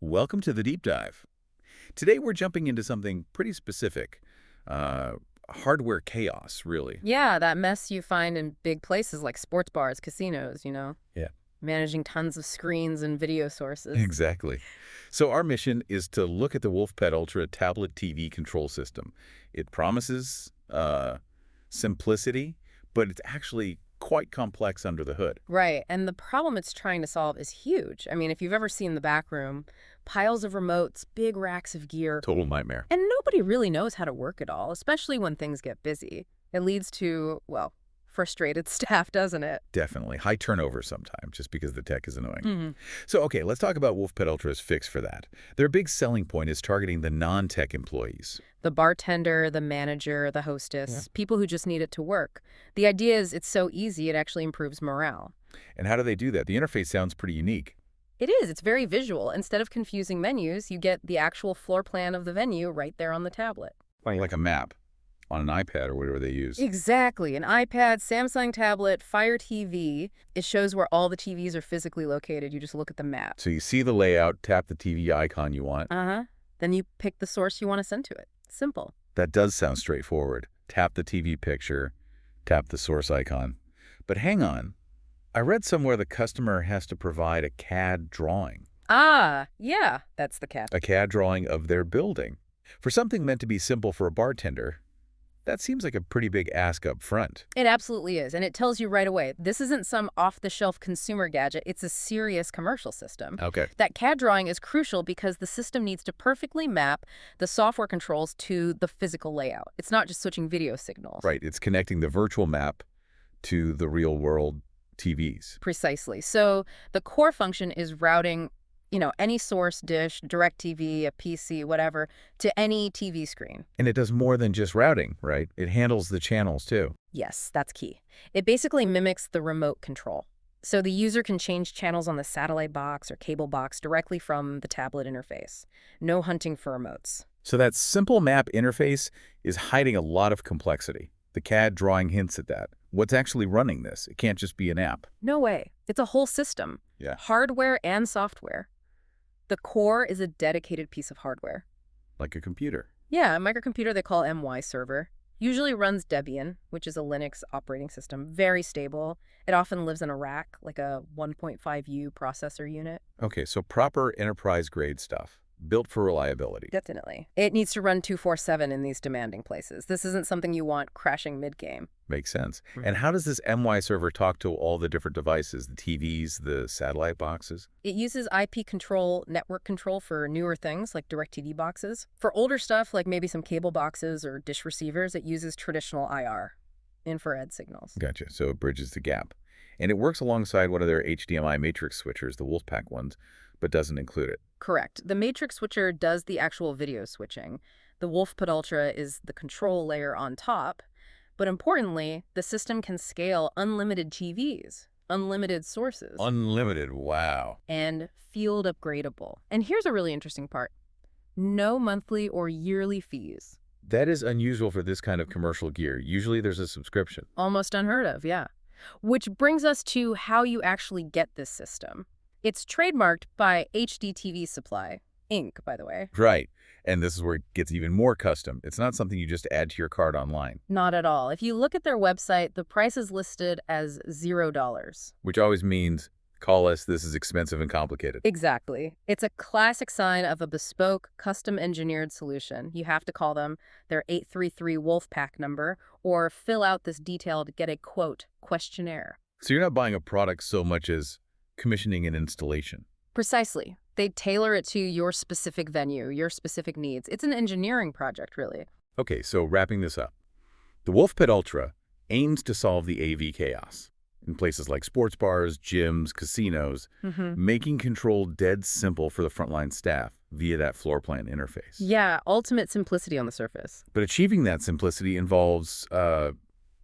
Welcome to the deep dive. Today we're jumping into something pretty specific. Uh, Hardware chaos, really. Yeah, that mess you find in big places like sports bars, casinos, Yeah, managing tons of screens and video sources. exactly. So our mission is to look at the WolfPadUltra tablet TV control system. It promises simplicity, but it's actually quite complex under the hood. Right, and the problem it's trying to solve is huge. I mean, if you've ever seen the back room, piles of remotes, big racks of gear, Total nightmare. and nobody really knows how to work it all, especially when things get busy. It leads to, well, frustrated staff, doesn't it? Definitely. High turnover sometimes, just because the tech is annoying. hmm So, okay, let's talk about WolfPadUltra's fix for that. Their big selling point is targeting the non-tech employees. The bartender, the manager, the hostess, people who just need it to work. The idea is it's so easy, it actually improves morale. And how do they do that? The interface sounds pretty unique. It is. It's very visual. Instead of confusing menus, you get the actual floor plan of the venue right there on the tablet. Like a map on an iPad or whatever they use. Exactly. An iPad, Samsung tablet, Fire TV. It shows where all the TVs are physically located. You just look at the map. So you see the layout, tap the TV icon you want. Uh-huh. Then you pick the source you want to send to it. Simple. That does sound straightforward. Tap the TV picture, tap the source icon. But hang on. I read somewhere the customer has to provide a CAD drawing. Ah, yeah, that's the catch. A CAD drawing of their building. For something meant to be simple for a bartender, that seems like a pretty big ask up front. It absolutely is, and it tells you right away, this isn't some off-the-shelf consumer gadget, it's a serious commercial system. Okay. That CAD drawing is crucial because the system needs to perfectly map the software controls to the physical layout. It's not just switching video signals. Right. It's connecting the virtual map to the real world TVs. Precisely. So the core function is routing, any source dish, DirecTV, a PC, whatever, to any TV screen. And it does more than just routing, right? It handles the channels too. Yes, that's key. It basically mimics the remote control. So the user can change channels on the satellite box or cable box directly from the tablet interface. No hunting for remotes. So that simple map interface is hiding a lot of complexity. The CAD drawing hints at that. What's actually running this? It can't just be an app. No way. It's a whole system. Yeah. Hardware and software. The core is a dedicated piece of hardware. Like a computer. Yeah, a microcomputer they call MY server. Usually runs Debian, which is a Linux operating system. Very stable. It often lives in a rack, like a 1.5U processor unit. Okay, so proper enterprise-grade stuff. Built for reliability. Definitely. It needs to run 24/7 in these demanding places. This isn't something you want crashing mid-game. Makes sense. And how does this MY server talk to all the different devices, the TVs, the satellite boxes? It uses IP control, network control for newer things like DirecTV boxes. For older stuff, like maybe some cable boxes or dish receivers, it uses traditional IR, infrared signals. Gotcha. So it bridges the gap. And it works alongside one of their HDMI matrix switchers, the Wolfpack ones, but doesn't include it. Correct. The matrix switcher does the actual video switching. The WolfPadUltra is the control layer on top. But importantly, the system can scale unlimited TVs, unlimited sources, Unlimited, wow. and field upgradable. And here's a really interesting part. No monthly or yearly fees. That is unusual for this kind of commercial gear. Usually there's a subscription. Almost unheard of, yeah. Which brings us to how you actually get this system. It's trademarked by HDTV Supply, Inc., by the way. Right. And this is where it gets even more custom. It's not something you just add to your cart online, Not at all. If you look at their website, the price is listed as $0. which always means call us, this is expensive and complicated. Exactly. It's a classic sign of a bespoke, custom-engineered solution. You have to call them their 833 Wolfpack number or fill out this detailed get a quote questionnaire. So you're not buying a product so much as commissioning an installation. Precisely. They tailor it to your specific venue, your specific needs. It's an engineering project, really. Okay, so wrapping this up. The WolfPadUltra aims to solve the AV chaos in places like sports bars, gyms, casinos, making control dead simple for the frontline staff via that floor plan interface. Yeah, ultimate simplicity on the surface. But achieving that simplicity involves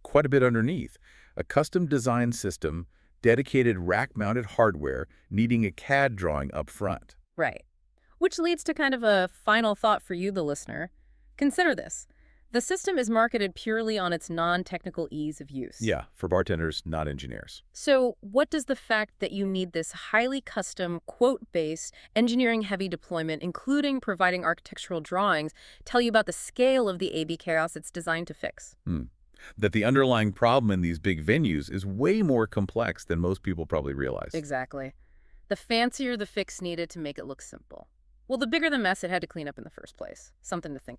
quite a bit underneath. A custom-designed system, dedicated rack-mounted hardware needing a CAD drawing up front. Right. Which leads to kind of a final thought for you, the listener. Consider this. The system is marketed purely on its non-technical ease of use. Yeah, for bartenders, not engineers. So what does the fact that you need this highly custom, quote-based, engineering-heavy deployment, including providing architectural drawings, tell you about the scale of the AV chaos it's designed to fix? That the underlying problem in these big venues is way more complex than most people probably realize. Exactly. The fancier the fix needed to make it look simple. Well, the bigger the mess it had to clean up in the first place. Something to think about.